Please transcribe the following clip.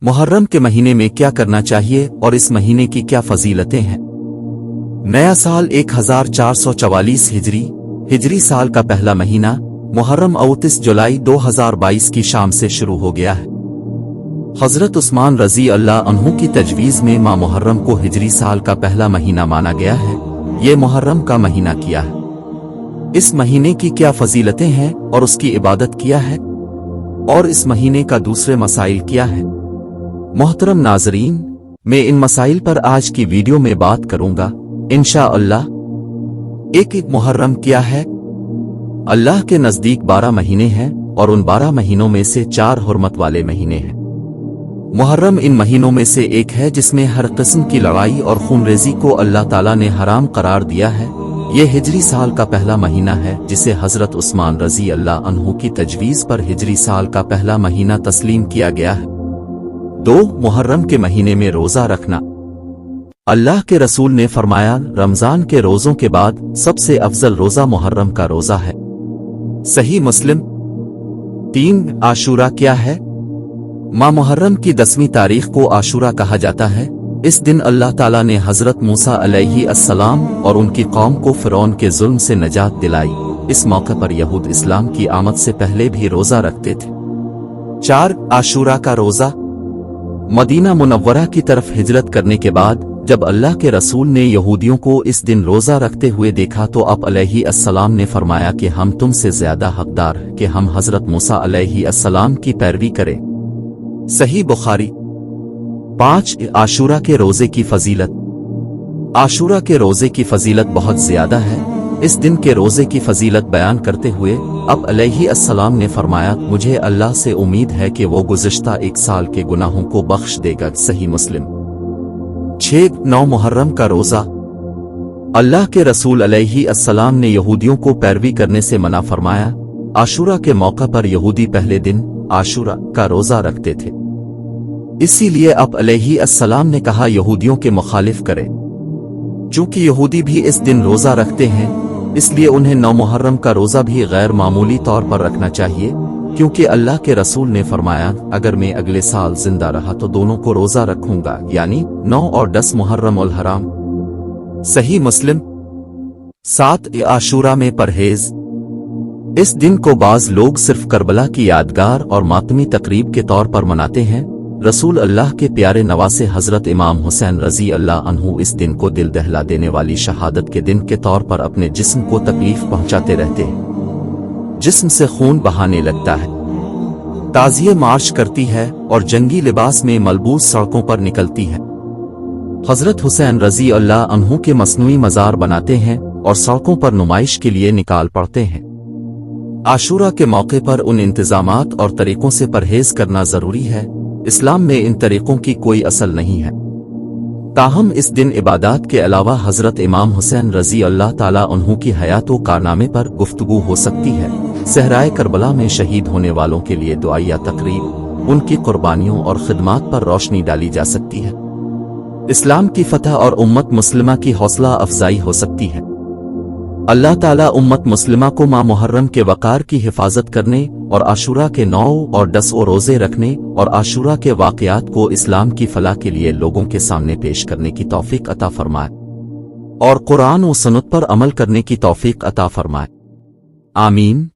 मुहर्रम के महीने में क्या करना चाहिए और इस महीने की क्या फजीलतें हैं। नया साल 1444 हिजरी साल का पहला महीना मुहर्रम 29 जुलाई 2022 की शाम से शुरू हो गया है। हजरत उस्मान रजी अल्लाह अन्हु की तजवीज़ में माह मुहर्रम को हिजरी साल का पहला महीना माना गया है। ये मुहर्रम का महीना किया है। इस महीने की क्या फजीलतें हैं और उसकी इबादत किया है, और इस महीने का दूसरे मसाइल क्या है। मोहतरम नाजरीन, मैं इन मसाइल पर आज की वीडियो में बात करूंगा इंशाअल्लाह। एक मुहर्रम क्या है। अल्लाह के नजदीक 12 महीने हैं और उन 12 महीनों में से 4 हुर्मत वाले महीने हैं। मुहर्रम इन महीनों में से एक है जिसमें हर किस्म की लड़ाई और खूनरेजी को अल्लाह ताला ने हराम करार दिया है। ये हिजरी साल का पहला महीना है जिसे हजरत उस्मान रजी अल्लाह अन्हु की तजवीज़ पर हिजरी साल का पहला महीना तस्लीम किया गया है। 2 मुहर्रम के महीने में रोजा रखना। अल्लाह के रसूल ने फरमाया, रमजान के रोजों के बाद सबसे अफजल रोजा मुहर्रम का रोजा है। सही मुस्लिम। 3 आशूरा क्या है। माह मुहर्रम की 10वीं तारीख को आशूरा कहा जाता है। इस दिन अल्लाह ताला ने हजरत मूसा अलैहि अस्सलाम और उनकी कौम को फिरौन के जुल्म से नजात दिलाई। इस मौके पर यहूद इस्लाम की आमद से पहले भी रोजा रखते थे। 4 आशूरा का रोजा। मदीना मुनव्वरा की तरफ हिजरत करने के बाद जब अल्लाह के रसूल ने यहूदियों को इस दिन रोजा रखते हुए देखा तो आप अलैहि अस्सलाम ने फरमाया कि हम तुमसे ज्यादा हकदार हैं कि हम हजरत मूसा अलैहि अस्सलाम की पैरवी करें। सही बुखारी। 5 आशूरा के रोजे की फजीलत। आशूरा के रोजे की फजीलत बहुत ज्यादा है। इस दिन के रोजे की फजीलत बयान करते हुए अब अलैहि अस्सलाम ने फरमाया, मुझे अल्लाह से उम्मीद है कि वो गुज़िश्ता 1 साल के गुनाहों को बख्श देगा। सही मुस्लिम। 6 मुहर्रम का रोजा। अल्लाह के रसूल अलैहि अस्सलाम ने यहूदियों को पैरवी करने से मना फरमाया। आशूरा के मौका पर यहूदी पहले दिन आशूरा का रोजा रखते थे। इसीलिए अब अलैहि अस्सलाम ने कहा यहूदियों के मुखालिफ करें। चूंकि यहूदी भी इस दिन रोजा रखते हैं इसलिए उन्हें 9 मुहर्रम का रोजा भी गैर मामूली तौर पर रखना चाहिए, क्योंकि अल्लाह के रसूल ने फरमाया, अगर मैं अगले साल जिंदा रहा तो दोनों को रोजा रखूंगा, यानी 9 और 10 मुहर्रम उल हराम। सही मुस्लिम। 7 आशूरा में परहेज। इस दिन को बाज लोग सिर्फ करबला की यादगार और मातमी तकरीब के तौर पर मनाते हैं। रसूल अल्लाह के प्यारे नवासे हजरत इमाम हुसैन रजी अल्लाह अन्हु इस दिन को दिल दहला देने वाली शहादत के दिन के तौर पर अपने जिस्म को तकलीफ पहुंचाते रहते हैं। जिस्म से खून बहाने लगता है, ताज़िये मार्च करती है और जंगी लिबास में मलबूस सड़कों पर निकलती है। हजरत हुसैन रजी अल्लाह अन्हु के मसनूई मज़ार बनाते हैं और सड़कों पर नुमाइश के लिए निकाल पड़ते हैं। आशूरा के मौके पर उन इंतजामात और तरीकों से परहेज करना जरूरी है। इस्लाम में इन तरीकों की कोई असल नहीं है। ताहम इस दिन इबादत के अलावा हजरत इमाम हुसैन रजी अल्लाह ताला अन्हु की हयात व कारनामे पर गुफ्तगू हो सकती है। सहराए करबला में शहीद होने वालों के लिए दुआया तकरीब, उनकी कुर्बानियों और खिदमात पर रोशनी डाली जा सकती है। इस्लाम की फतह और उम्मत मुस्लिमा की हौसला अफजाई हो सकती है। अल्लाह ताला उम्मत मुस्लिमा को माह मुहर्रम के वकार की हिफाजत करने और आशूरा के 9 और 10 रोजे रखने और आशूरा के वाक़यात को इस्लाम की फलाह के लिए लोगों के सामने पेश करने की तौफीक अता फरमाए और कुरान व सुन्नत पर अमल करने की तौफीक अता फरमाए। आमीन।